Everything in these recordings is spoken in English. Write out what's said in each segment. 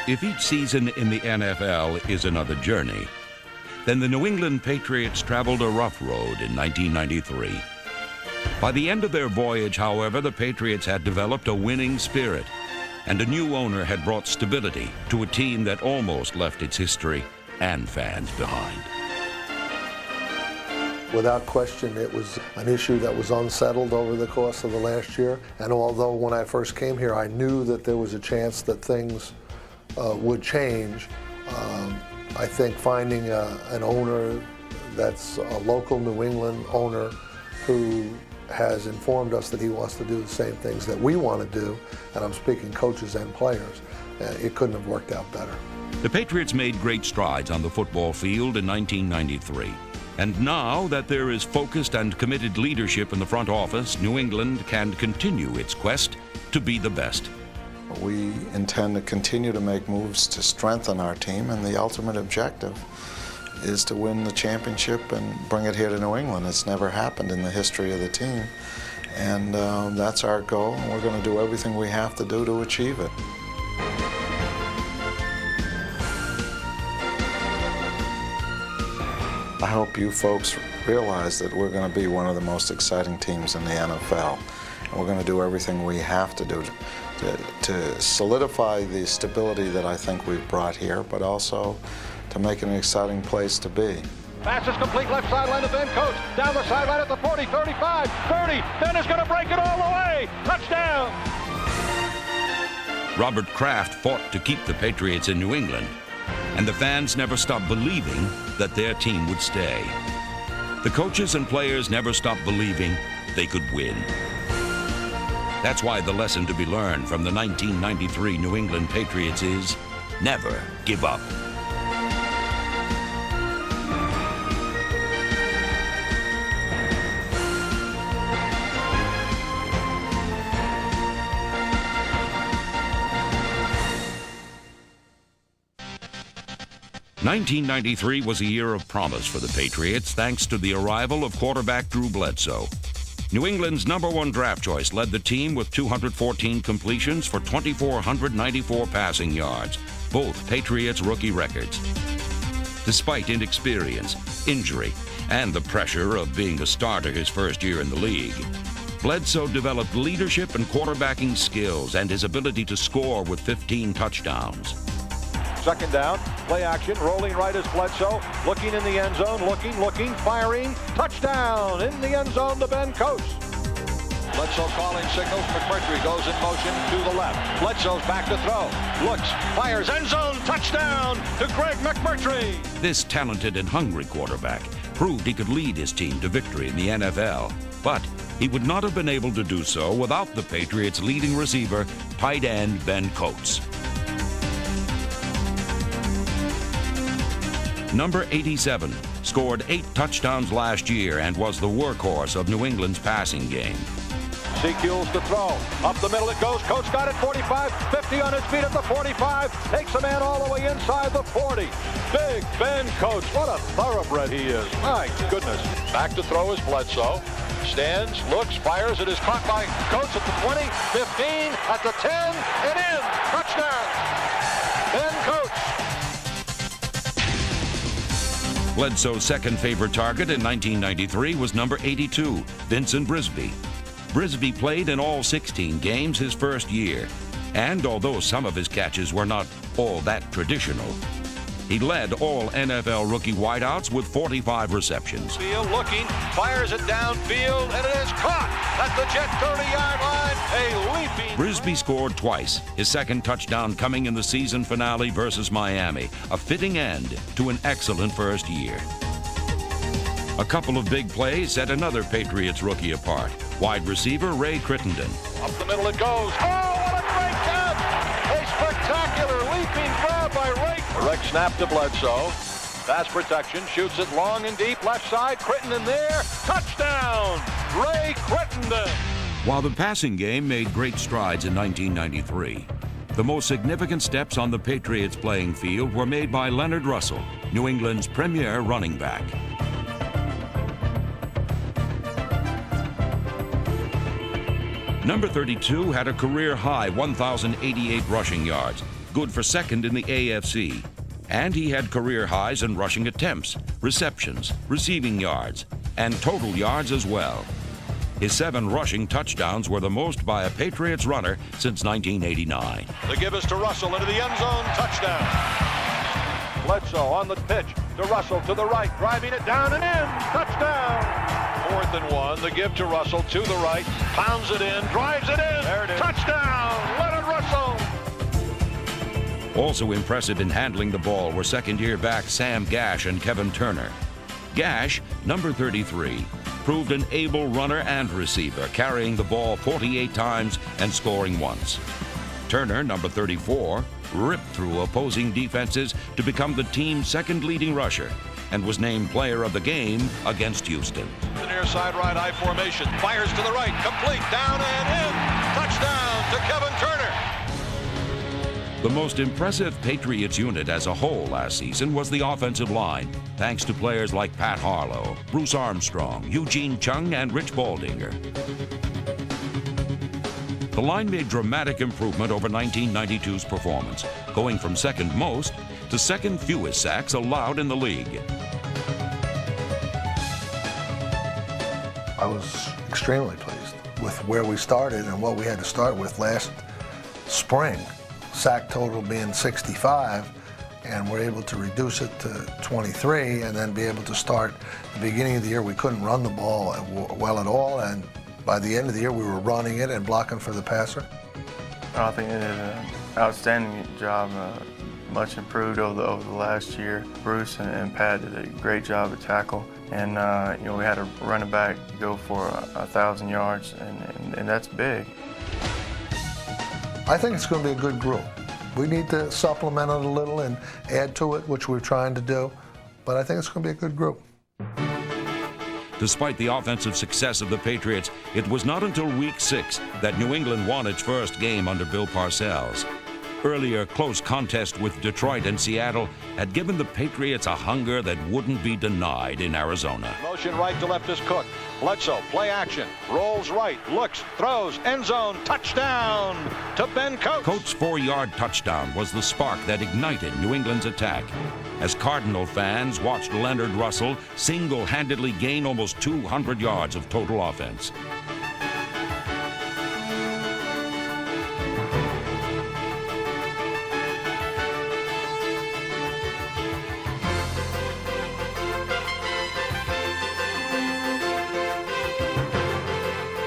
If each season in the NFL is another journey, then the New England Patriots traveled a rough road in 1993. By the end of their voyage, however, the Patriots had developed a winning spirit, and a new owner had brought stability to a team that almost left its history and fans behind. Without question, it was an issue that was unsettled over the course of the last year. And although when I first came here, I knew that there was a chance that things would change, I think finding an owner that's a local New England owner who has informed us that he wants to do the same things that we want to do, and I'm speaking coaches and players, it couldn't have worked out better. The Patriots made great strides on the football field in 1993. And now that there is focused and committed leadership in the front office, New England can continue its quest to be the best. We intend to continue to make moves to strengthen our team, and the ultimate objective is to win the championship and bring it here to New England. It's never happened in the history of the team, and that's our goal, and we're going to do everything we have to do to achieve it. I hope you folks realize that we're going to be one of the most exciting teams in the NFL, and we're going to do everything we have to do to solidify the stability that I think we've brought here, but also to make it an exciting place to be. Pass is complete, left sideline to Ben Coates, down the sideline at the 40, 35, 30, Ben is going to break it all the way, touchdown! Robert Kraft fought to keep the Patriots in New England, and the fans never stopped believing that their team would stay. The coaches and players never stopped believing they could win. That's why the lesson to be learned from the 1993 New England Patriots is never give up. '93 was a year of promise for the Patriots thanks to the arrival of quarterback Drew Bledsoe. New England's #1 draft choice led the team with 214 completions for 2,494 passing yards, both Patriots rookie records. Despite inexperience, injury, and the pressure of being a starter his first year in the league, Bledsoe developed leadership and quarterbacking skills and his ability to score with 15 touchdowns. Second down, play action, rolling right is Bledsoe, looking in the end zone, looking, firing, touchdown in the end zone to Ben Coates. Bledsoe calling signals, McMurtry goes in motion to the left. Bledsoe's back to throw, looks, fires, end zone, touchdown to Greg McMurtry. This talented and hungry quarterback proved he could lead his team to victory in the NFL, but he would not have been able to do so without the Patriots' leading receiver, tight end Ben Coates. Number 87 scored 8 touchdowns last year and was the workhorse of New England's passing game. CQ's to throw. Up the middle it goes. Coates got it, 45, 50 on his feet at the 45. Takes a man all the way inside the 40. Big Ben Coates. What a thoroughbred he is. My goodness. Back to throw is Bledsoe. Stands, looks, fires. It is caught by Coates at the 20, 15, at the 10, and in. Touchdown. Ben Coates. Bledsoe's second favorite target in 1993 was number 82, Vincent Brisby. Brisby played in all 16 games his first year, and although some of his catches were not all that traditional, he led all NFL rookie wideouts with 45 receptions. Field looking, fires it downfield, and it is caught at the Jet 30-yard line. A leaping. Brisby scored twice, his second touchdown coming in the season finale versus Miami, a fitting end to an excellent first year. A couple of big plays set another Patriots rookie apart. Wide receiver Ray Crittenden. Up the middle it goes. Oh, what a great catch! A spectacular leaping grab by Ray. Direct snap to Bledsoe. Pass protection, shoots it long and deep, left side, Crittenden there. Touchdown, Ray Crittenden. While the passing game made great strides in 1993, the most significant steps on the Patriots playing field were made by Leonard Russell, New England's premier running back. Number 32 had a career-high 1,088 rushing yards, good for second in the AFC. And he had career highs in rushing attempts, receptions, receiving yards, and total yards as well. His 7 rushing touchdowns were the most by a Patriots runner since 1989. The give is to Russell into the end zone, touchdown. Bledsoe on the pitch to Russell to the right, driving it down and in, touchdown. 4th and 1, the give to Russell to the right, pounds it in, drives it in, there it is. Touchdown, Leonard Russell. Also impressive in handling the ball were second-year backs Sam Gash and Kevin Turner. Gash, number 33, proved an able runner and receiver, carrying the ball 48 times and scoring once. Turner, number 34, ripped through opposing defenses to become the team's second leading rusher and was named player of the game against Houston. The near side right I formation, fires to the right, complete, down and in, touchdown to Kevin Turner. The most impressive Patriots unit as a whole last season was the offensive line, thanks to players like Pat Harlow, Bruce Armstrong, Eugene Chung, and Rich Baldinger. The line made dramatic improvement over 1992's performance, going from second most to second fewest sacks allowed in the league. I was extremely pleased with where we started and what we had to start with last spring. Sack total being 65, and we're able to reduce it to 23 and then be able to start. At the beginning of the year, we couldn't run the ball well at all, and by the end of the year, we were running it and blocking for the passer. I think they did an outstanding job, much improved over the last year. Bruce and Pat did a great job at tackle, and we had a running back go for 1,000 yards, and that's big. I think it's going to be a good group. We need to supplement it a little and add to it, which we're trying to do, but I think it's going to be a good group. Despite the offensive success of the Patriots, it was not until Week 6 that New England won its first game under Bill Parcells. Earlier close contest with Detroit and Seattle had given the Patriots a hunger that wouldn't be denied in Arizona. Motion right to left is Cook. Bledsoe, play action, rolls right, looks, throws, end zone, touchdown to Ben Coates. Coates' 4-yard touchdown was the spark that ignited New England's attack. As Cardinal fans watched Leonard Russell single-handedly gain almost 200 yards of total offense.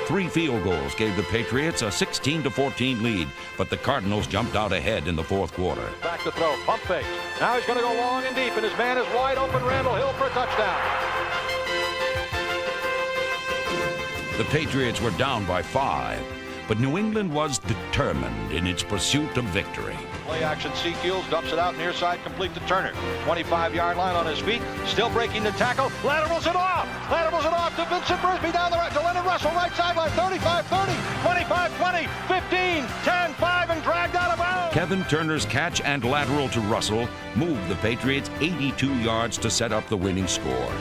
Three field goals gave the Patriots a 16-14 lead, but the Cardinals jumped out ahead in the fourth quarter. Back to throw, pump fake. Now he's going to go long and deep, and his man is wide open, Randall Hill, for a touchdown. The Patriots were down by 5, but New England was determined in its pursuit of victory. Play action, Seekels dumps it out near side, complete to Turner. 25-yard line on his feet, still breaking the tackle. Laterals it off! Laterals it off to Vincent Brisby down the right, to Leonard Russell, right sideline, 35-30, 25-20, 15, 10-5, and dragged out of bounds. Kevin Turner's catch and lateral to Russell moved the Patriots 82 yards to set up the winning score.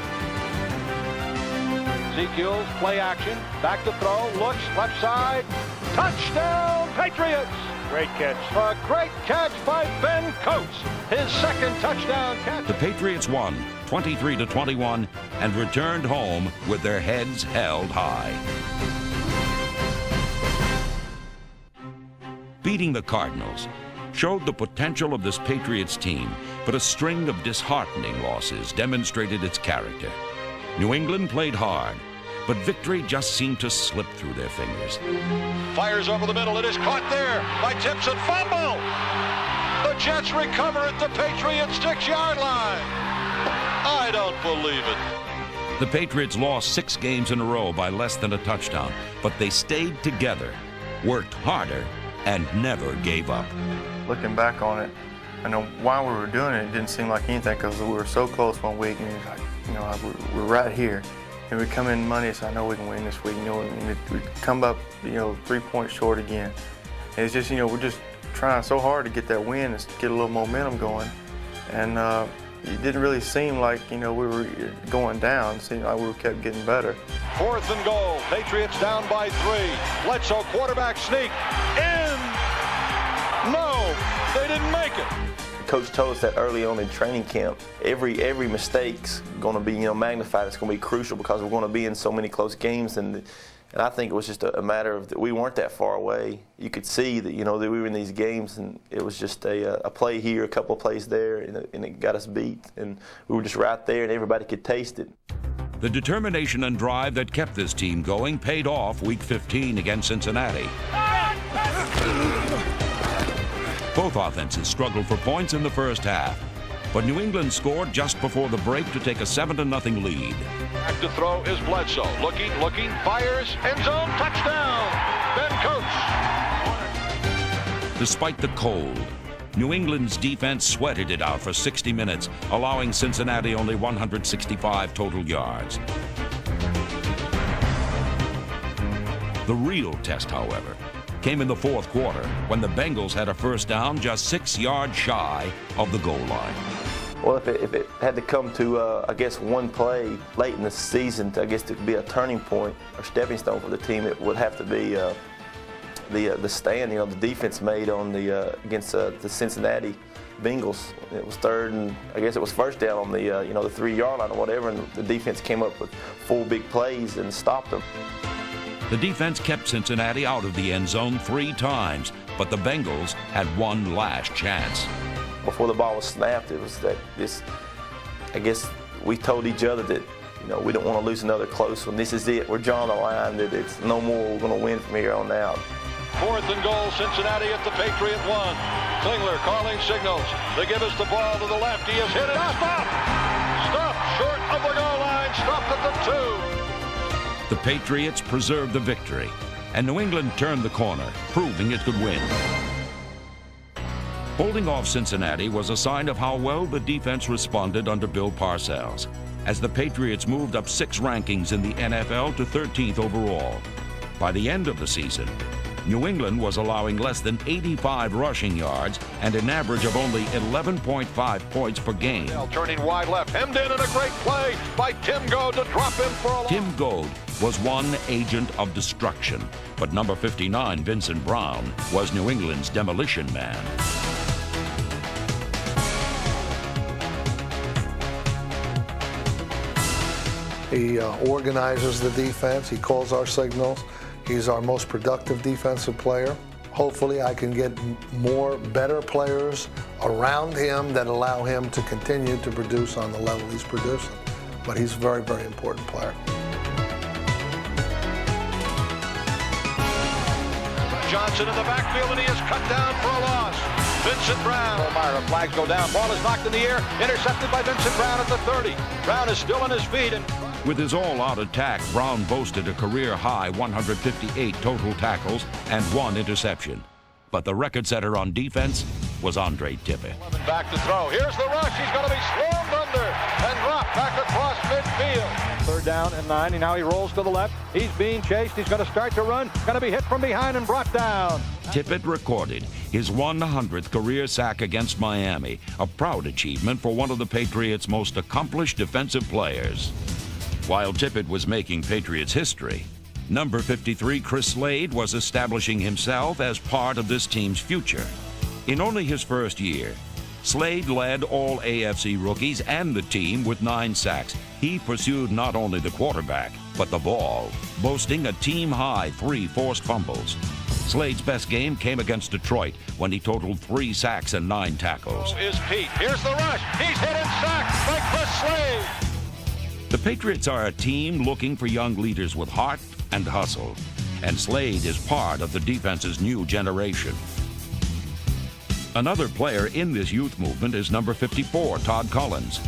Seekels, play action, back to throw, looks, left side, touchdown, Patriots! Great catch. A great catch by Ben Coates, his second touchdown catch. The Patriots won 23-21 and returned home with their heads held high. Beating the Cardinals showed the potential of this Patriots team, but a string of disheartening losses demonstrated its character. New England played hard, but victory just seemed to slip through their fingers. Fires over the middle. It is caught there by Timpson. Fumble! The Jets recover at the Patriots' 6-yard line. I don't believe it. The Patriots lost 6 games in a row by less than a touchdown, but they stayed together, worked harder, and never gave up. Looking back on it, I know while we were doing it, it didn't seem like anything because we were so close one week, and we're right here. And we come in Monday, so I know we can win this week. And we come up, 3 points short again. And it's just, we're just trying so hard to get that win and get a little momentum going. And it didn't really seem like, we were going down. It seemed like we kept getting better. 4th and goal. Patriots down by 3. Bledsoe, quarterback sneak. In. No. They didn't make it. Coach told us that early on in training camp, every mistake's going to be magnified. It's going to be crucial because we're going to be in so many close games, and I think it was just a matter of that we weren't that far away. You could see that that we were in these games, and it was just a play here, a couple of plays there, and it got us beat, and we were just right there, and everybody could taste it. The determination and drive that kept this team going paid off Week 15 against Cincinnati. Both offenses struggled for points in the first half, but New England scored just before the break to take a 7-0 lead. Back to throw is Bledsoe. Looking, fires, end zone, touchdown, Ben Coates. Despite the cold, New England's defense sweated it out for 60 minutes, allowing Cincinnati only 165 total yards. The real test, however, came in the fourth quarter when the Bengals had a first down just 6 yards shy of the goal line. Well, if it had to come to, I guess, one play late in the season, to be a turning point or stepping stone for the team, it would have to be the stand, the defense made on against the Cincinnati Bengals. It was third, and I guess it was first down on the 3-yard line or whatever, and the defense came up with 4 big plays and stopped them. The defense kept Cincinnati out of the end zone 3 times, but the Bengals had one last chance. Before the ball was snapped, it was I guess we told each other that, we don't want to lose another close one. This is it. We're drawing the line that it's no more. We're going to win from here on out. 4th and goal, Cincinnati at the Patriot 1. Klingler calling signals. They give us the ball to the left. He is hit and stopped. Stopped short of the goal line. Stopped at the 2. The Patriots preserved the victory, and New England turned the corner, proving it could win. Holding off Cincinnati was a sign of how well the defense responded under Bill Parcells, as the Patriots moved up 6 rankings in the NFL to 13th overall. By the end of the season, New England was allowing less than 85 rushing yards and an average of only 11.5 points per game. Turning wide left, hemmed in, and a great play by Tim Goad to drop him for a long. Tim Goad was one agent of destruction, but number 59, Vincent Brown, was New England's demolition man. He organizes the defense. He calls our signals. He's our most productive defensive player. Hopefully I can get more better players around him that allow him to continue to produce on the level he's producing. But he's a very, very important player. Johnson in the backfield, and he is cut down for a loss. Vincent Brown. The flags go down. Ball is knocked in the air. Intercepted by Vincent Brown at the 30. Brown is still on his feet. And with his all-out attack, Brown boasted a career-high 158 total tackles and 1 interception. But the record setter on defense was Andre Tippett. Back to throw. Here's the rush. He's going to be swarmed under and dropped back across midfield. 3rd down and 9. And now he rolls to the left. He's being chased. He's going to start to run. Going to be hit from behind and brought down. Tippett recorded his 100th career sack against Miami, a proud achievement for one of the Patriots' most accomplished defensive players. While Tippett was making Patriots history, number 53 Chris Slade was establishing himself as part of this team's future. In only his first year, Slade led all AFC rookies and the team with 9 sacks. He pursued not only the quarterback, but the ball, boasting a team-high 3 forced fumbles. Slade's best game came against Detroit when he totaled 3 sacks and 9 tackles. Is Pete. Here's the rush. He's hit and sacked by Chris Slade. The Patriots are a team looking for young leaders with heart and hustle, and Slade is part of the defense's new generation. Another player in this youth movement is number 54, Todd Collins.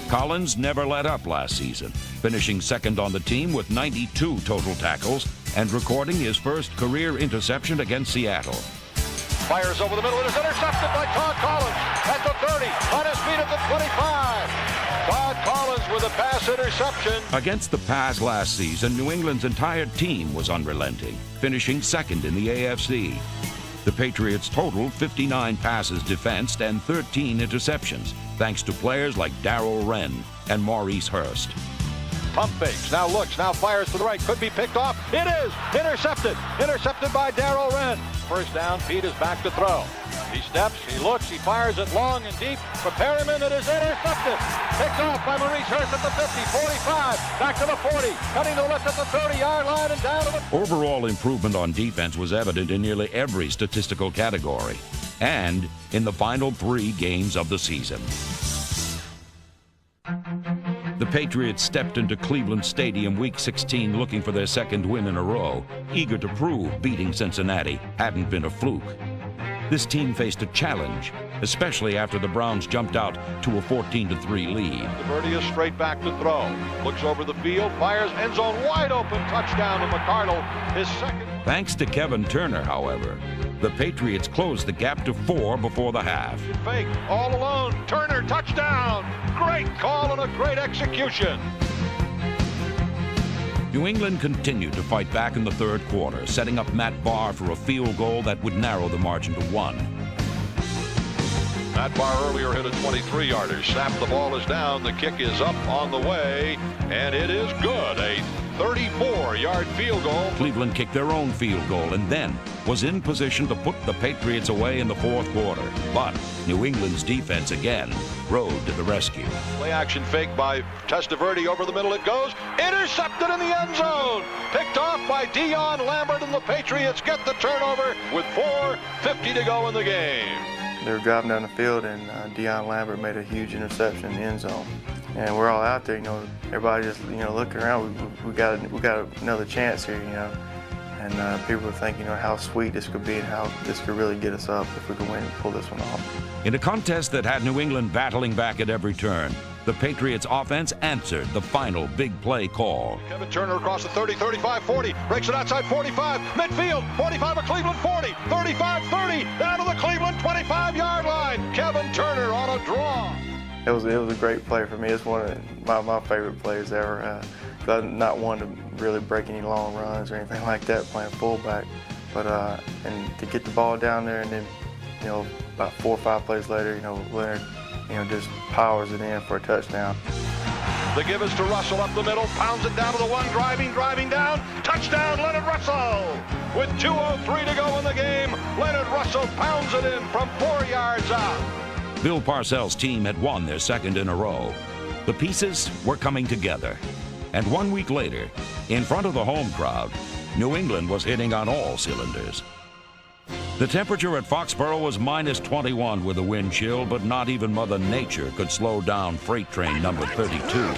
Collins never let up last season, finishing 2nd on the team with 92 total tackles and recording his first career interception against Seattle. Fires over the middle. It is intercepted by Todd Collins at the 30, on his feet at the 25. Todd Collins with a pass interception. Against the pass last season, New England's entire team was unrelenting, finishing 2nd in the AFC. The Patriots totaled 59 passes defensed and 13 interceptions, thanks to players like Darrell Wren and Maurice Hurst. Pump fakes, now looks, now fires to the right, could be picked off. It is intercepted by Darrell Wren. First down, Pete is back to throw. He steps, he looks, he fires it long and deep. Prepare him in, it is intercepted. Picked off by Maurice Hurst at the 50, 45, back to the 40, cutting to the left at the 30-yard line and down to the... Overall improvement on defense was evident in nearly every statistical category and in the final 3 games of the season. The Patriots stepped into Cleveland Stadium Week 16 looking for their second win in a row, eager to prove beating Cincinnati hadn't been a fluke. This team faced a challenge, especially after the Browns jumped out to a 14-3 lead. Testaverde is straight back to throw. Looks over the field, fires, end zone wide open, touchdown to McCardle, his second. Thanks to Kevin Turner, however, the Patriots closed the gap to 4 before the half. Fake, all alone, Turner, touchdown! Great call and a great execution. New England continued to fight back in the third quarter, setting up Matt Barr for a field goal that would narrow the margin to 1. Matt Barr earlier hit a 23-yarder. Snap, the ball is down. The kick is up on the way, and it is good. A 34-yard field goal. Cleveland kicked their own field goal and then was in position to put the Patriots away in the fourth quarter. But New England's defense again rode to the rescue. Play action fake by Testaverde over the middle. It goes. Intercepted in the end zone. Picked off by Dion Lambert, and the Patriots get the turnover with 4:50 to go in the game. They were driving down the field, and Dion Lambert made a huge interception in the end zone. And we're all out there, everybody just, looking around. We got another chance here, And people would think, how sweet this could be and how this could really get us up if we could win and pull this one off. In a contest that had New England battling back at every turn, the Patriots offense answered the final big play call. Kevin Turner across the 30, 35, 40, breaks it outside 45, midfield, 45 of Cleveland, 40, 35, 30, down to the Cleveland 25-yard line. Kevin Turner on a draw. It was a great play for me. It's one of my favorite plays ever. I'm not one to really break any long runs or anything like that playing fullback, but and to get the ball down there and then about 4 or 5 plays later, Leonard just powers it in for a touchdown. The give is to Russell up the middle, pounds it down to the 1, driving down, touchdown Leonard Russell! With 2:03 to go in the game, Leonard Russell pounds it in from 4 yards out. Bill Parcells' team had won their second in a row. The pieces were coming together. And 1 week later, in front of the home crowd, New England was hitting on all cylinders. The temperature at Foxborough was -21 with a wind chill, but not even Mother Nature could slow down freight train number 32.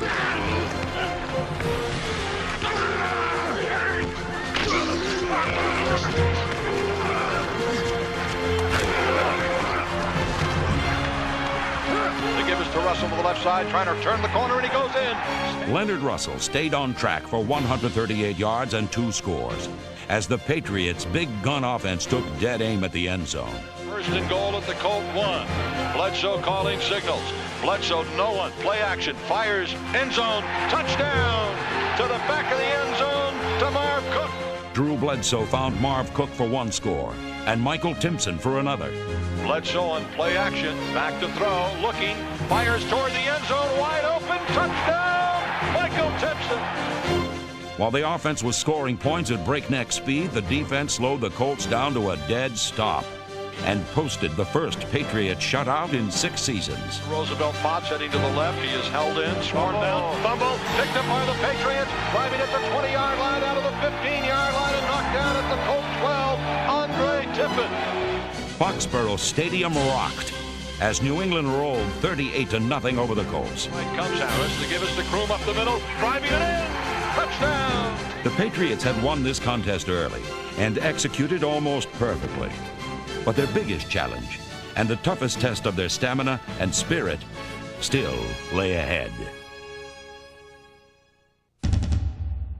To Russell to the left side, trying to turn the corner, and he goes in. Leonard Russell stayed on track for 138 yards and 2 scores as the Patriots' big gun offense took dead aim at the end zone. First and goal at the Colt 1. Bledsoe calling signals. Bledsoe, no one. Play action. Fires. End zone. Touchdown. To the back of the end zone to Marv Cook. Drew Bledsoe found Marv Cook for 1 score and Michael Timpson for another. Bledsoe on play action, back to throw, looking, fires toward the end zone, wide open, touchdown, Michael Timpson. While the offense was scoring points at breakneck speed, the defense slowed the Colts down to a dead stop and posted the first Patriot shutout in 6 seasons. Roosevelt Potts heading to the left, he is held in, scored down, fumble, picked up by the Patriots, driving at the 20-yard line, out of the 15-yard line, and knocked down at the Colt 12, Andre Tippett. Foxborough Stadium rocked as New England rolled 38-0 over the Colts. Right comes Harris to give us the Kroom up the middle, driving it in, touchdown! The Patriots had won this contest early and executed almost perfectly. But their biggest challenge and the toughest test of their stamina and spirit still lay ahead.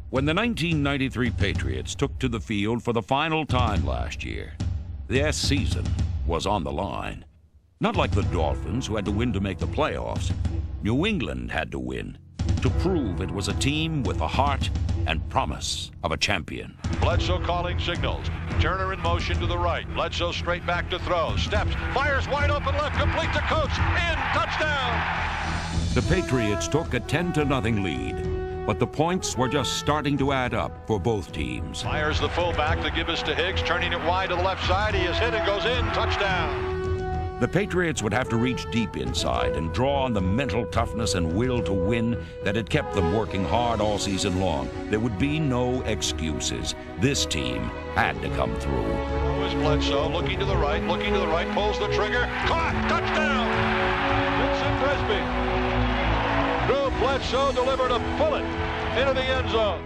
When the 1993 Patriots took to the field for the final time last year, their season was on the line. Not like the Dolphins, who had to win to make the playoffs. New England had to win to prove it was a team with the heart and promise of a champion. Bledsoe calling signals. Turner in motion to the right. Bledsoe straight back to throw. Steps, fires wide open left, complete to Coates. In, touchdown! The Patriots took a 10-0 lead, but the points were just starting to add up for both teams. Fires the fullback to give us to Higgs, turning it wide to the left side. He is hit and goes in. Touchdown. The Patriots would have to reach deep inside and draw on the mental toughness and will to win that had kept them working hard all season long. There would be no excuses. This team had to come through. Was Bledsoe looking to the right, pulls the trigger. Caught! Touchdown! Vincent Frisbee. Drew Bledsoe delivered a bullet into the end zone.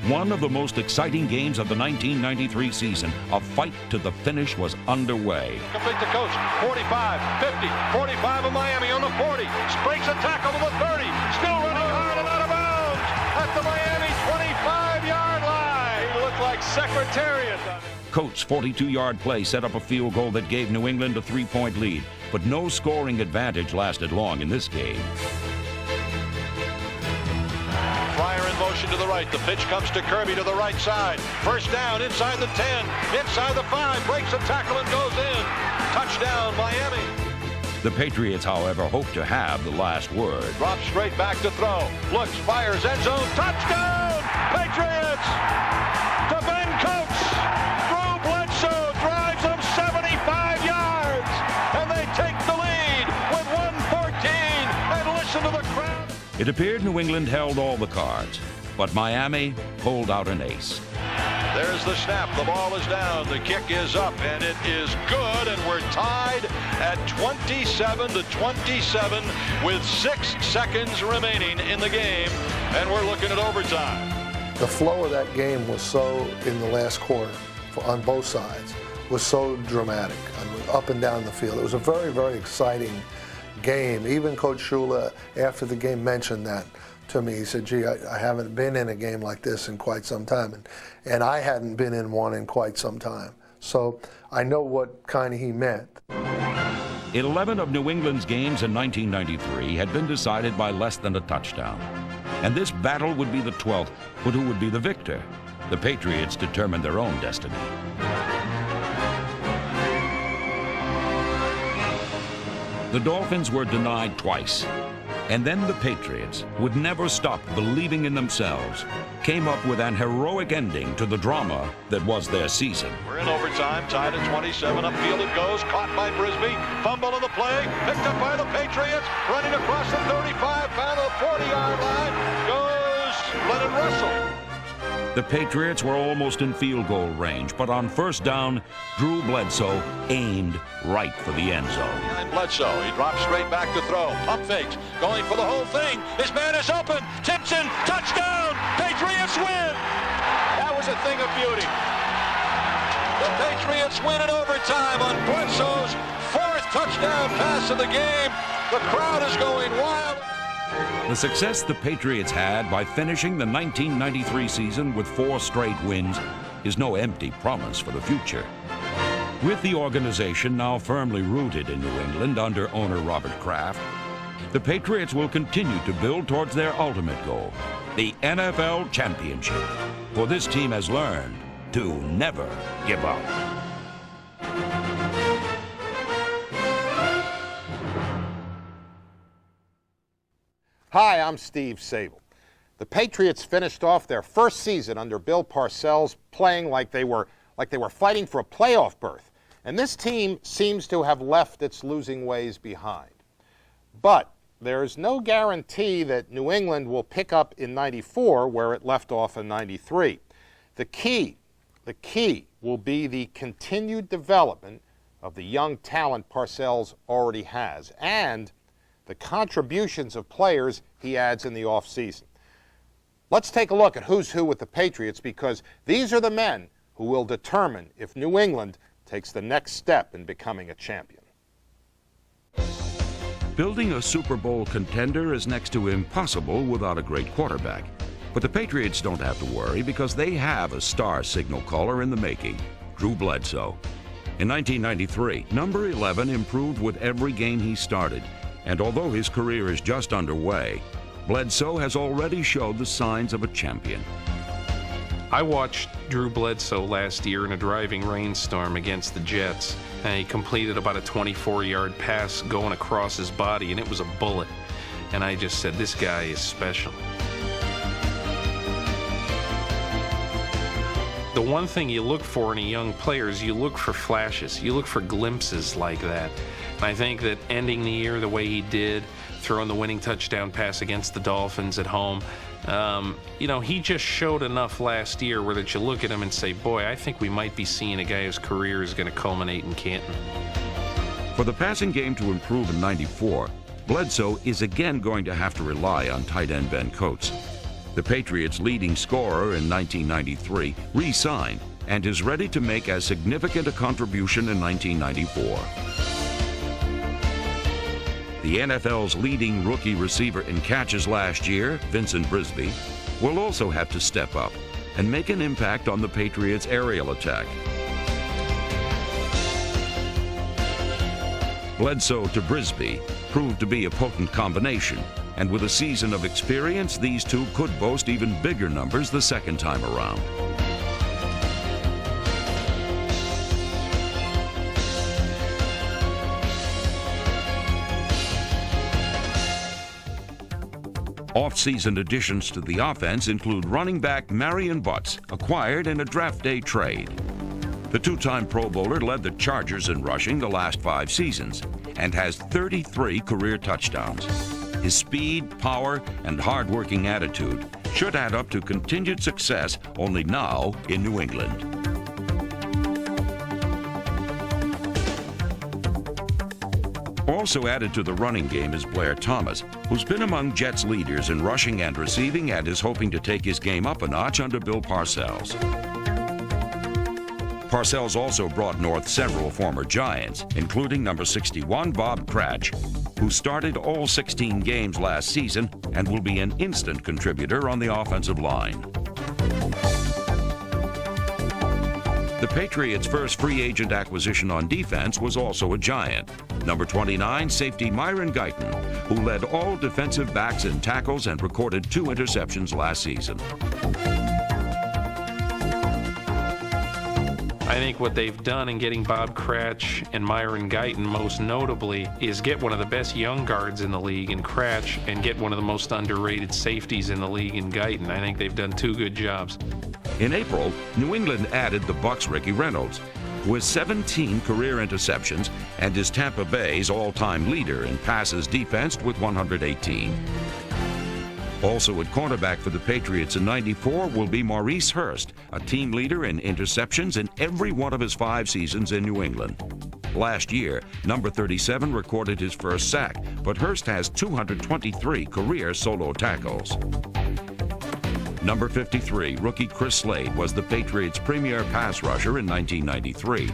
One of the most exciting games of the 1993 season, a fight to the finish, was underway. Complete to Coach, 45, 50, 45 of Miami on the 40. Breaks a tackle to the 30. Still running hard and out of bounds at the Miami 25-yard line. He looked like Secretariat. Coates' 42-yard play set up a field goal that gave New England a 3-point lead, but no scoring advantage lasted long in this game. Motion to the right. The pitch comes to Kirby to the right side. First down inside the 10, inside the 5, breaks a tackle and goes in. Touchdown, Miami. The Patriots, however, hope to have the last word. Drops straight back to throw. Looks, fires, end zone. Touchdown, Patriots! To Ben Coates. Drew Bledsoe drives them 75 yards. And they take the lead with 1:14. And listen to the crowd. It appeared New England held all the cards, but Miami pulled out an ace. There's the snap. The ball is down. The kick is up, and it is good. And we're tied at 27-27 with 6 seconds remaining in the game, and we're looking at overtime. The flow of that game was so, in the last quarter, on both sides, was so dramatic, up and down the field. It was a very, very exciting game. Even Coach Shula, after the game, mentioned that to me. He said, gee, I haven't been in a game like this in quite some time, and I hadn't been in one in quite some time. So I know what kind of he meant. 11 of New England's games in 1993 had been decided by less than a touchdown. And this battle would be the 12th, but who would be the victor? The Patriots determined their own destiny. The Dolphins were denied twice, and then the Patriots would never stop believing in themselves, came up with an heroic ending to the drama that was their season. We're in overtime, tied at 27. Upfield it goes, caught by Frisbee, fumble on the play, picked up by the Patriots, running across the 35, found the 40-yard line, goes Leonard Russell. The Patriots were almost in field goal range, but on first down, Drew Bledsoe aimed right for the end zone. Behind Bledsoe, he drops straight back to throw. Pump fakes, going for the whole thing. His man is open. Tips in, touchdown. Patriots win. That was a thing of beauty. The Patriots win in overtime on Bledsoe's 4th touchdown pass of the game. The crowd is going wild. The success the Patriots had by finishing the 1993 season with 4 straight wins is no empty promise for the future. With the organization now firmly rooted in New England under owner Robert Kraft, the Patriots will continue to build towards their ultimate goal, the NFL championship. For this team has learned to never give up. Hi, I'm Steve Sable. The Patriots finished off their first season under Bill Parcells playing like they were fighting for a playoff berth. And this team seems to have left its losing ways behind. But there's no guarantee that New England will pick up in '94 where it left off in '93. The key will be the continued development of the young talent Parcells already has and the contributions of players he adds in the offseason. Let's take a look at who's who with the Patriots, because these are the men who will determine if New England takes the next step in becoming a champion. Building a Super Bowl contender is next to impossible without a great quarterback. But the Patriots don't have to worry because they have a star signal caller in the making, Drew Bledsoe. In 1993, number 11 improved with every game he started. And although his career is just underway, Bledsoe has already showed the signs of a champion. I watched Drew Bledsoe last year in a driving rainstorm against the Jets, and he completed about a 24-yard pass going across his body, and it was a bullet. and I just said, this guy is special. The one thing you look for in a young player is you look for flashes. You look for glimpses like that. And I think that ending the year the way he did, throwing the winning touchdown pass against the Dolphins at home, he just showed enough last year where that you look at him and say, boy, I think we might be seeing a guy whose career is going to culminate in Canton. For the passing game to improve in '94, Bledsoe is again going to have to rely on tight end Ben Coates. The Patriots' leading scorer in 1993 re-signed and is ready to make as significant a contribution in 1994. The NFL's leading rookie receiver in catches last year, Vincent Brisby, will also have to step up and make an impact on the Patriots' aerial attack. Bledsoe to Brisby proved to be a potent combination, and with a season of experience, these two could boast even bigger numbers the second time around. Off-season additions to the offense include running back Marion Butts, acquired in a draft day trade. The two-time Pro Bowler led the Chargers in rushing the last 5 seasons and has 33 career touchdowns. His speed, power, and hard-working attitude should add up to continued success, only now in New England. Also added to the running game is Blair Thomas, who's been among Jets leaders in rushing and receiving and is hoping to take his game up a notch under Bill Parcells. Parcells also brought north several former Giants, including number 61 Bob Cratch, who started all 16 games last season and will be an instant contributor on the offensive line. The Patriots' first free agent acquisition on defense was also a Giant. Number 29, safety Myron Guyton, who led all defensive backs in tackles and recorded 2 interceptions last season. I think what they've done in getting Bob Cratch and Myron Guyton most notably is get one of the best young guards in the league in Cratch and get one of the most underrated safeties in the league in Guyton. I think they've done 2 good jobs. In April, New England added the Bucs' Ricky Reynolds, who has 17 career interceptions and is Tampa Bay's all-time leader in passes defensed with 118. Also at cornerback for the Patriots in '94 will be Maurice Hurst, a team leader in interceptions in every one of his 5 seasons in New England. Last year, number 37 recorded his first sack, but Hurst has 223 career solo tackles. Number 53, rookie Chris Slade, was the Patriots' premier pass rusher in 1993.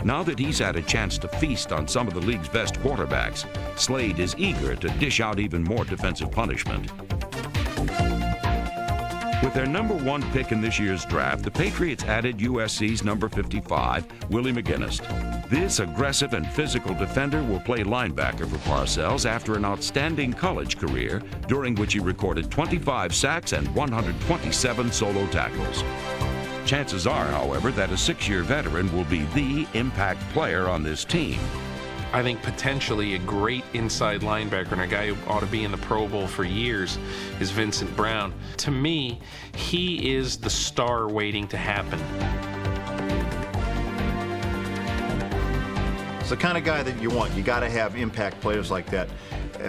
Now that he's had a chance to feast on some of the league's best quarterbacks, Slade is eager to dish out even more defensive punishment. With their number 1 pick in this year's draft, the Patriots added USC's number 55, Willie McGinest. This aggressive and physical defender will play linebacker for Parcells after an outstanding college career, during which he recorded 25 sacks and 127 solo tackles. Chances are, however, that a 6-year veteran will be the impact player on this team. I think potentially a great inside linebacker and a guy who ought to be in the Pro Bowl for years is Vincent Brown. To me, he is the star waiting to happen. It's the kind of guy that you want. You got to have impact players like that.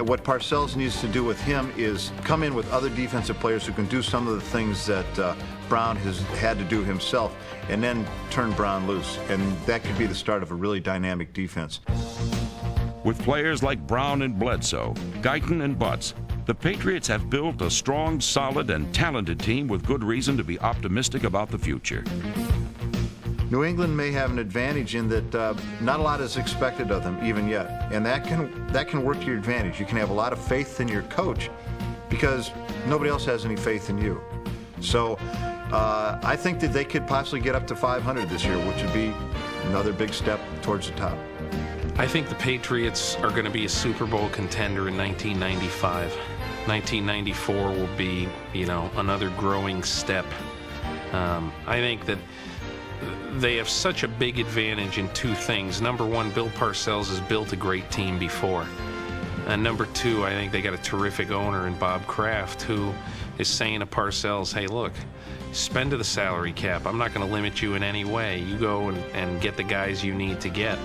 What Parcells needs to do with him is come in with other defensive players who can do some of the things that Brown has had to do himself, and then turn Brown loose. And that could be the start of a really dynamic defense. With players like Brown and Bledsoe, Guyton and Butts, the Patriots have built a strong, solid, and talented team with good reason to be optimistic about the future. New England may have an advantage in that not a lot is expected of them even yet, and that can work to your advantage. You can have a lot of faith in your coach because nobody else has any faith in you. So I think that they could possibly get up to 500 this year, which would be another big step towards the top. I think the Patriots are going to be a Super Bowl contender in 1995. 1994 will be, another growing step. I think that they have such a big advantage in 2 things. Number 1, Bill Parcells has built a great team before. And number two, I think they got a terrific owner in Bob Kraft, who is saying to Parcells, hey, look, spend to the salary cap. I'm not going to limit you in any way. You go and get the guys you need to get.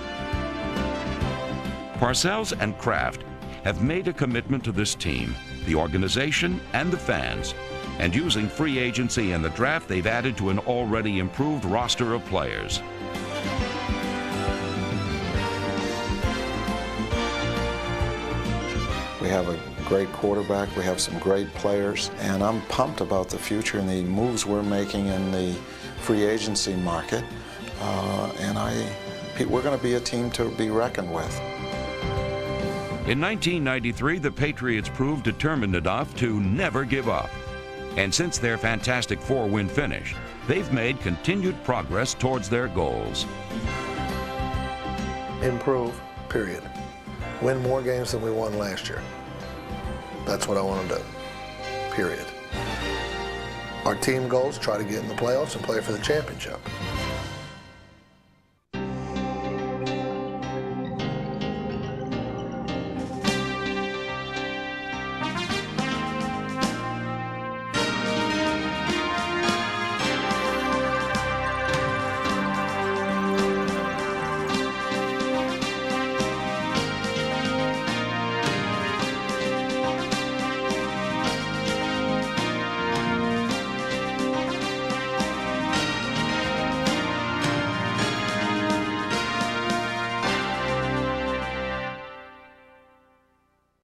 Parcells and Kraft have made a commitment to this team, the organization, and the fans. And using free agency and the draft, they've added to an already improved roster of players. We have a great quarterback, we have some great players, and I'm pumped about the future and the moves we're making in the free agency market. We're going to be a team to be reckoned with. In 1993, the Patriots proved determined enough to never give up. And since their fantastic 4-win finish, they've made continued progress towards their goals. Improve, period. Win more games than we won last year. That's what I want to do, period. Our team goals, try to get in the playoffs and play for the championship.